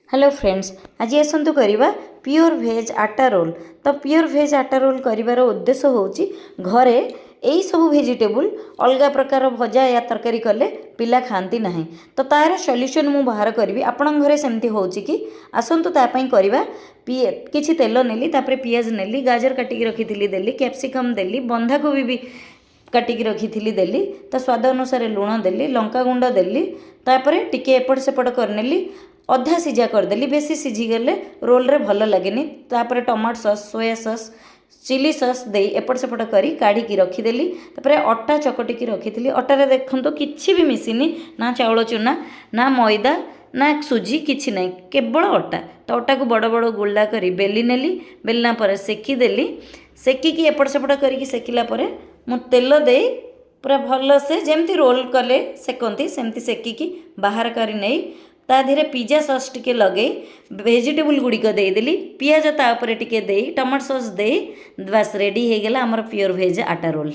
Hello friends, आज आसतु करवा pure भेज आटा रोल। तो प्योर भेज आटा रोल करिवार उद्देश्य होची घरे यही सब भेजिटेबल अलग प्रकार भजा या तरकारी कले पिला खाती ना। तो तार सॉल्यूशन मु बाहर करी आपण घरे सेमती होची कि आसतु तापाई करवा किछि तेल नेली तापरे पियाज नेली गाजर काटिकी रखी देली कैप्सिकम देली बंधाकोबी भी काटिकी रखी देली तो स्वाद अनुसार लुण देली लंका गुंड देली तापरे टिके एपट सेपट करनेली अधा सिझा करदेली बेसी सिझीगले रोल रे भल लगेनि। तापर tomato sauce soya sauce chilli sauce दे एपट सेपट करी काढ़ी रखीदेली तापर अटा चकटिकी रखी अटारे देखो किसी भी मिसिनी ना चाउल चूना ना मैदा ना सुजी किछि नहीं केवल अटा। तो अटा को बड़ बड़ गोला करी बेली नेली बेलना पर सेकीदेली सेकिकी एपट सेपट करी सेकिला परे मु तेल दे पूरा भल से जमती रोल कले सेकती सेमती सेकिकी बाहर करी नहीं ता धीरे पिज्जा सॉस टिके लगे वेजिटेबल गुड़िक देदेली पियाज तापर टिके दे टमाटो सॉस दे बस रेडी हो गला आमर प्योर भेज आटा रोल।